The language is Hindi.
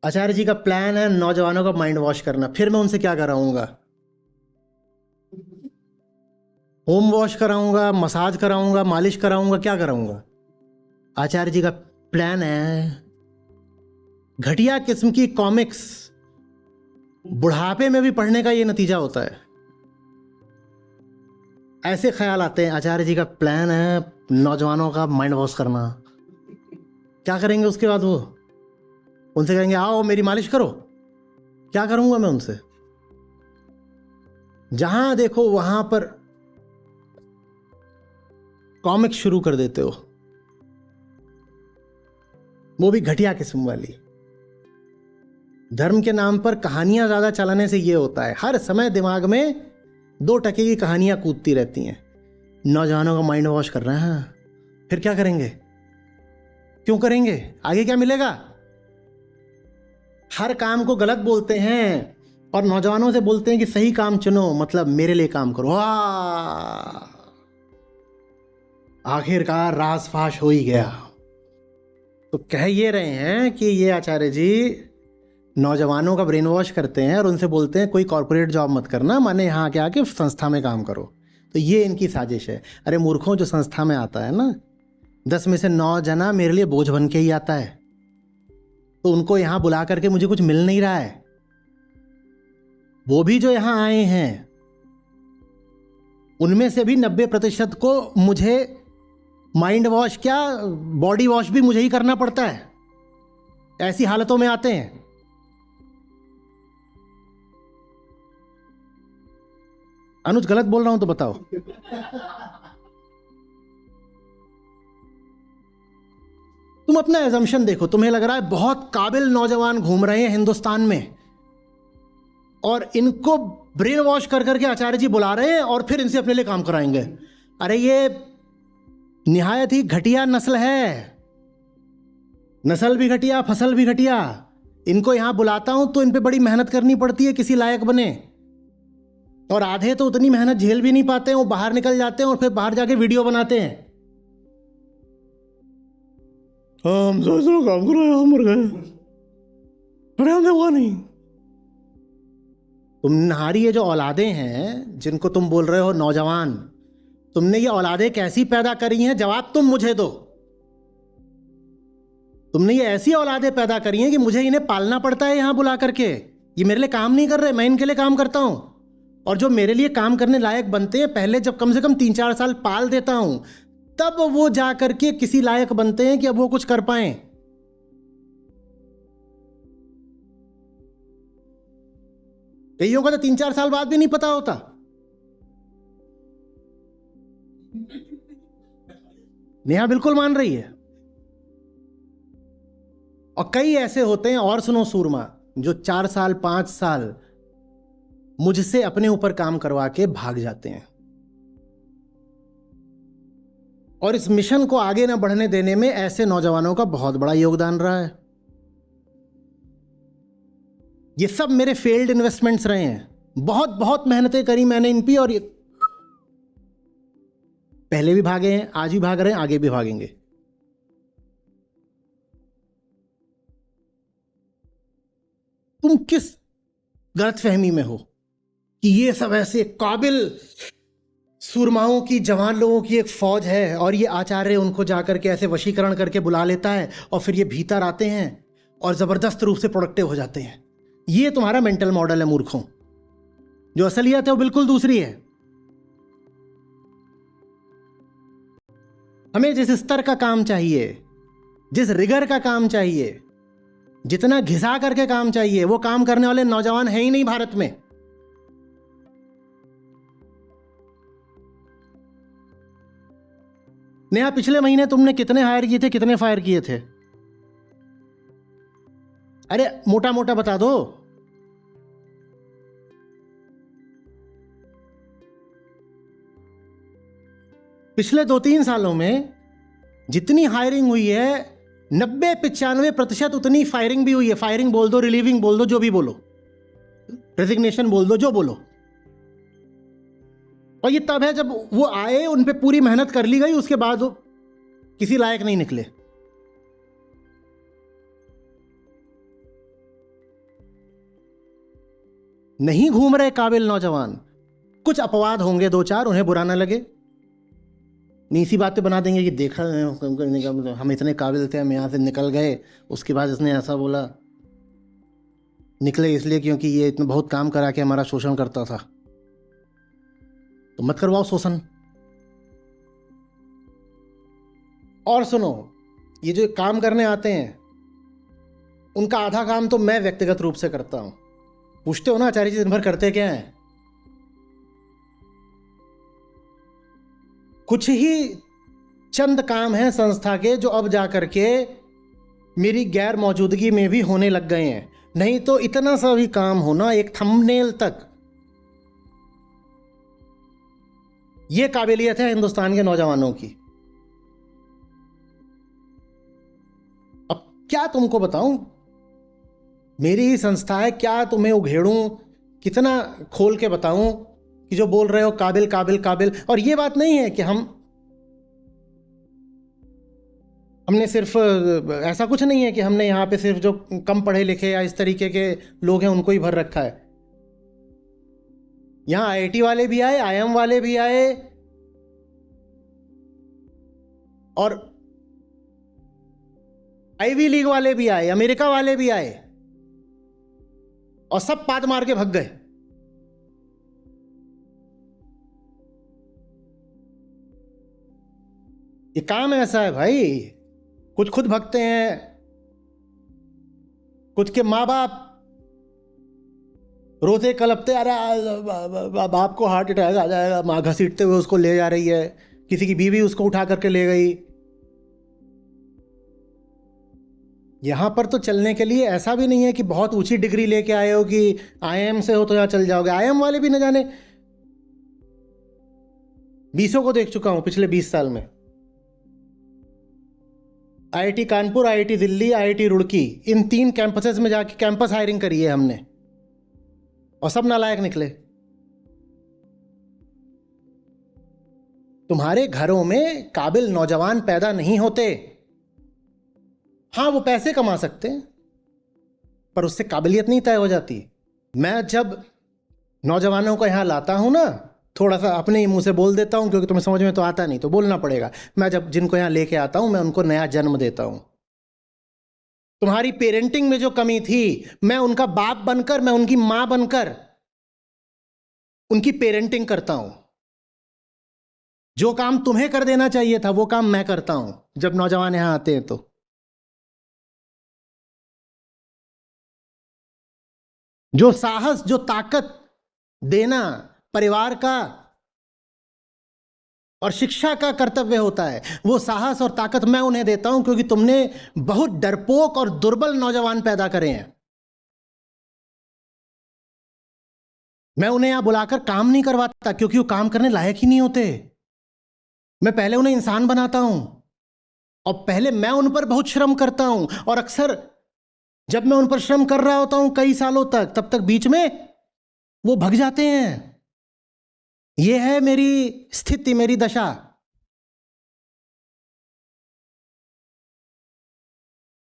आचार्य जी का प्लान है नौजवानों का माइंड वॉश करना। फिर मैं उनसे क्या कराऊंगा? होम वॉश कराऊंगा, मसाज कराऊंगा, मालिश कराऊंगा, क्या कराऊंगा? आचार्य जी का प्लान है घटिया किस्म की कॉमिक्स बुढ़ापे में भी पढ़ने का ये नतीजा होता है। ऐसे ख्याल आते हैं। आचार्य जी का प्लान है नौजवानों का माइंड वॉश करना। क्या करेंगे उसके बाद? वो उनसे कहेंगे आओ मेरी मालिश करो। क्या करूंगा मैं उनसे? जहां देखो वहां पर कॉमिक शुरू कर देते हो, वो भी घटिया किस्म वाली। धर्म के नाम पर कहानियां ज्यादा चलाने से ये होता है, हर समय दिमाग में 2 टके की कहानियां कूदती रहती हैं। नौजवानों का माइंड वॉश कर रहे हैं, फिर क्या करेंगे? क्यों करेंगे? आगे क्या मिलेगा? हर काम को गलत बोलते हैं और नौजवानों से बोलते हैं कि सही काम चुनो, मतलब मेरे लिए काम करो। वाह, आखिरकार राज फाश हो ही गया। तो कह ये रहे हैं कि ये आचार्य जी नौजवानों का ब्रेन वॉश करते हैं और उनसे बोलते हैं कोई कॉर्पोरेट जॉब मत करना, माने यहाँ आके आके संस्था में काम करो। तो ये इनकी साजिश है। अरे मूर्खों, जो संस्था में आता है ना, 10 में से 9 जना मेरे लिए बोझ बन के ही आता है। तो उनको यहां बुला करके मुझे कुछ मिल नहीं रहा है। वो भी जो यहां आए हैं उनमें से भी 90% को मुझे माइंड वॉश क्या, बॉडी वॉश भी मुझे ही करना पड़ता है। ऐसी हालतों में आते हैं। अनुज, गलत बोल रहा हूं तो बताओ। तुम अपना एजम्पशन देखो। तुम्हें लग रहा है बहुत काबिल नौजवान घूम रहे हैं हिंदुस्तान में और इनको ब्रेन वॉश कर करके आचार्य जी बुला रहे हैं और फिर इनसे अपने लिए काम कराएंगे। अरे ये निहायत ही घटिया नस्ल है। नस्ल भी घटिया, फसल भी घटिया। इनको यहां बुलाता हूं तो इन पे बड़ी मेहनत करनी पड़ती है किसी लायक बने, और आधे तो उतनी मेहनत झेल भी नहीं पाते हैं। वो बाहर निकल जाते हैं और फिर बाहर जाके वीडियो बनाते हैं। हम सोच रहे काम करो, हम मर गए, अरे हमने हुआ नहीं। तुम्हारी ये जो औलादे हैं जिनको तुम बोल रहे हो नौजवान, तुमने ये औलादे कैसी पैदा करी हैं? जवाब तुम मुझे दो। तुमने ये ऐसी औलादे पैदा करी हैं कि मुझे इन्हें पालना पड़ता है यहां बुला करके। ये मेरे लिए काम नहीं कर रहे, मैं इनके लिए काम करता हूं। और जो मेरे लिए काम करने लायक बनते हैं, पहले जब कम से कम 3-4 साल पाल देता हूं, तब वो जा करके किसी लायक बनते हैं कि अब वो कुछ कर पाए। कईयों का तो 3-4 साल बाद भी नहीं पता होता। नेहा बिल्कुल मान रही है। और कई ऐसे होते हैं, और सुनो सूरमा, जो 4 साल 5 साल मुझसे अपने ऊपर काम करवा के भाग जाते हैं। और इस मिशन को आगे ना बढ़ने देने में ऐसे नौजवानों का बहुत बड़ा योगदान रहा है। ये सब मेरे फेल्ड इन्वेस्टमेंट्स रहे हैं। बहुत बहुत मेहनतें करी मैंने इन पे, और ये पहले भी भागे हैं, आज भी भाग रहे हैं, आगे भी भागेंगे। तुम किस गलतफहमी में हो कि ये सब ऐसे काबिल सूरमाओं की, जवान लोगों की एक फौज है और ये आचार्य उनको जाकर के ऐसे वशीकरण करके बुला लेता है और फिर ये भीतर आते हैं और जबरदस्त रूप से प्रोडक्टिव हो जाते हैं। ये तुम्हारा मेंटल मॉडल है मूर्खों। जो असलियत है वो बिल्कुल दूसरी है। हमें जिस स्तर का काम चाहिए, जिस रिगर का काम चाहिए, जितना घिसा करके काम चाहिए, वो काम करने वाले नौजवान हैं ही नहीं भारत में। नेहा, पिछले महीने तुमने कितने हायर किए थे, कितने फायर किए थे? अरे मोटा मोटा बता दो। पिछले 2-3 सालों में जितनी हायरिंग हुई है, 90-95% उतनी फायरिंग भी हुई है। फायरिंग बोल दो, रिलीविंग बोल दो, जो भी बोलो, रेजिग्नेशन बोल दो, जो बोलो। और ये तब है जब वो आए, उन पे पूरी मेहनत कर ली गई, उसके बाद वो किसी लायक नहीं निकले। नहीं घूम रहे काबिल नौजवान, कुछ अपवाद होंगे दो चार, उन्हें बुरा ना लगे, नीसी बातें बना देंगे कि देखा हम इतने काबिल थे, हम यहाँ से निकल गए, उसके बाद इसने ऐसा बोला। निकले इसलिए क्योंकि ये इतना बहुत काम करा के हमारा शोषण करता था, तो मत करवाओ शोषण। और सुनो, ये जो काम करने आते हैं उनका आधा काम तो मैं व्यक्तिगत रूप से करता हूं। पूछते हो ना आचार्य जी दिन भर करते क्या हैं? कुछ ही चंद काम हैं संस्था के जो अब जाकर के मेरी गैर मौजूदगी में भी होने लग गए हैं, नहीं तो इतना सा भी काम होना, एक थंबनेल तक, ये काबिलियत है हिंदुस्तान के नौजवानों की। अब क्या तुमको बताऊं, मेरी ही संस्था है, क्या तुम्हें उघेड़ूं, कितना खोल के बताऊं कि जो बोल रहे हो काबिल काबिल काबिल। और ये बात नहीं है कि हमने सिर्फ ऐसा कुछ नहीं है कि हमने यहाँ पे सिर्फ जो कम पढ़े लिखे या इस तरीके के लोग हैं उनको ही भर रखा है। यहाँ आईआईटी वाले भी आए, आईएम वाले भी आए, और आईवी लीग वाले भी आए, अमेरिका वाले भी आए, और सब पाद मार के भग गए। ये काम ऐसा है भाई, कुछ खुद भगते हैं, कुछ के माँ बाप रोते कलपते, अरे बाप को हार्ट अटैक आ जाएगा, माँ घसीटते हुए उसको ले जा रही है, किसी की बीवी उसको उठा करके ले गई। यहां पर तो चलने के लिए ऐसा भी नहीं है कि बहुत ऊंची डिग्री लेके आए हो कि आईएम से हो तो यहां चल जाओगे। आईएम वाले भी न जाने 20 को देख चुका हूं पिछले 20 साल में। IIT Kanpur, IIT Delhi, IIT Roorkee, इन 3 कैंपसेस में जाके कैंपस हायरिंग करी है हमने, और सब नालायक निकले। तुम्हारे घरों में काबिल नौजवान पैदा नहीं होते। हाँ, वो पैसे कमा सकते हैं, पर उससे काबिलियत नहीं तय हो जाती। मैं जब नौजवानों को यहां लाता हूं ना, थोड़ा सा अपने ही मुंह से बोल देता हूं क्योंकि तुम्हें समझ में तो आता नहीं, तो बोलना पड़ेगा। मैं जब जिनको यहां लेके आता हूं, मैं उनको नया जन्म देता हूं। तुम्हारी पेरेंटिंग में जो कमी थी, मैं उनका बाप बनकर, मैं उनकी मां बनकर उनकी पेरेंटिंग करता हूं। जो काम तुम्हें कर देना चाहिए था वो काम मैं करता हूं जब नौजवान यहां आते हैं। तो जो साहस, जो ताकत देना परिवार का और शिक्षा का कर्तव्य होता है, वो साहस और ताकत मैं उन्हें देता हूं, क्योंकि तुमने बहुत डरपोक और दुर्बल नौजवान पैदा करे हैं। मैं उन्हें यहां बुलाकर काम नहीं करवाता क्योंकि वो काम करने लायक ही नहीं होते। मैं पहले उन्हें इंसान बनाता हूं, और पहले मैं उन पर बहुत श्रम करता हूं। और अक्सर जब मैं उन पर श्रम कर रहा होता हूं कई सालों तक, तब तक बीच में वो भग जाते हैं। यह है मेरी स्थिति, मेरी दशा।